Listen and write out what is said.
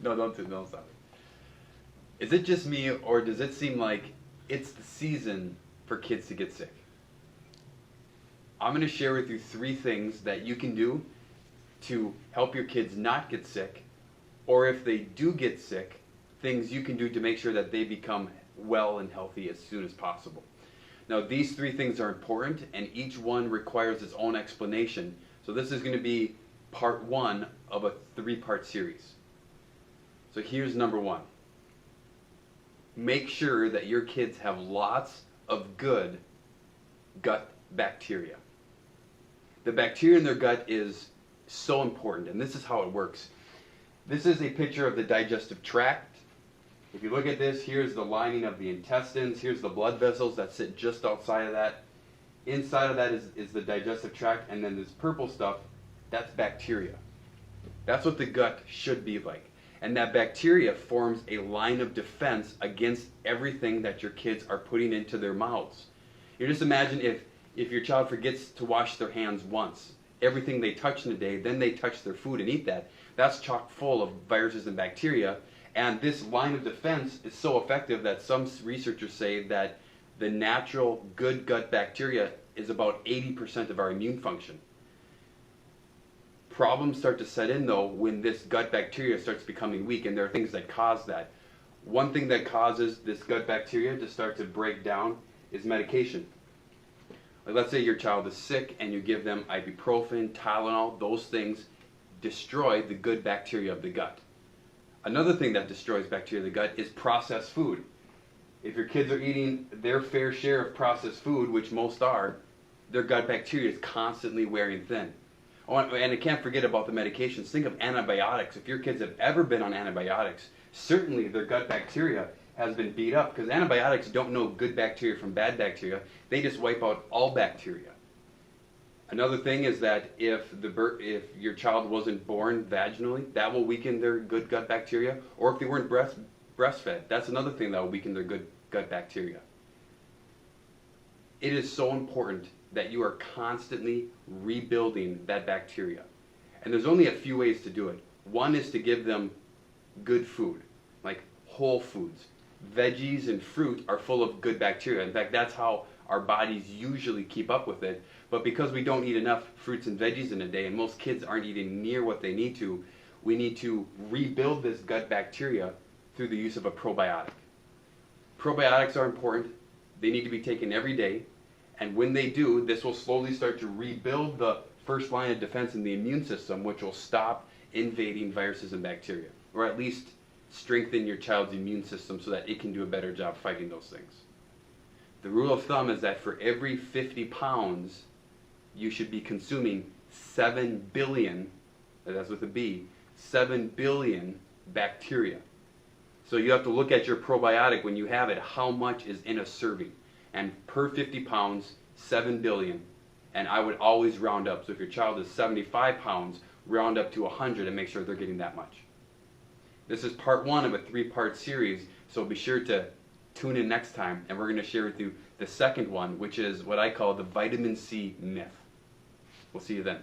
No, don't stop it. Is it just me, or does it seem like it's the season for kids to get sick? I'm going to share with you 3 things that you can do to help your kids not get sick, or if they do get sick, things you can do to make sure that they become well and healthy as soon as possible. Now, these 3 things are important, and each one requires its own explanation. So this is going to be part 1 of a 3-part series. So here's number 1. Make sure that your kids have lots of good gut bacteria. The bacteria in their gut is so important, and this is how it works. This is a picture of the digestive tract. If you look at this, here's the lining of the intestines, here's the blood vessels that sit just outside of that. Inside of that is the digestive tract, and then this purple stuff, that's bacteria. That's what the gut should be like. And that bacteria forms a line of defense against everything that your kids are putting into their mouths. You just imagine if your child forgets to wash their hands once, everything they touch in a day, then they touch their food and eat that. That's chock full of viruses and bacteria. And this line of defense is so effective that some researchers say that the natural good gut bacteria is about 80% of our immune function. Problems start to set in, though, when this gut bacteria starts becoming weak, and there are things that cause that. One thing that causes this gut bacteria to start to break down is medication. Like, let's say your child is sick and you give them ibuprofen, Tylenol, those things destroy the good bacteria of the gut. Another thing that destroys bacteria of the gut is processed food. If your kids are eating their fair share of processed food, which most are, their gut bacteria is constantly wearing thin. Oh, and I can't forget about the medications. Think of antibiotics. If your kids have ever been on antibiotics, certainly their gut bacteria has been beat up, because antibiotics don't know good bacteria from bad bacteria. They just wipe out all bacteria. Another thing is that if your child wasn't born vaginally, that will weaken their good gut bacteria. Or if they weren't breastfed, that's another thing that will weaken their good gut bacteria. It is so important that you are constantly rebuilding that bacteria. And there's only a few ways to do it. One is to give them good food, like whole foods. Veggies and fruit are full of good bacteria. In fact, that's how our bodies usually keep up with it. But because we don't eat enough fruits and veggies in a day, and most kids aren't eating near what they need to, we need to rebuild this gut bacteria through the use of a probiotic. Probiotics are important. They need to be taken every day. And when they do, this will slowly start to rebuild the first line of defense in the immune system, which will stop invading viruses and bacteria, or at least strengthen your child's immune system so that it can do a better job fighting those things. The rule of thumb is that for every 50 pounds, you should be consuming 7 billion, that's with a B, 7 billion bacteria. So you have to look at your probiotic when you have it, how much is in a serving. And per 50 pounds, 7 billion. And I would always round up. So if your child is 75 pounds, round up to 100 and make sure they're getting that much. This is part 1 of a 3-part series, so be sure to tune in next time, and we're going to share with you the second one, which is what I call the vitamin C myth. We'll see you then.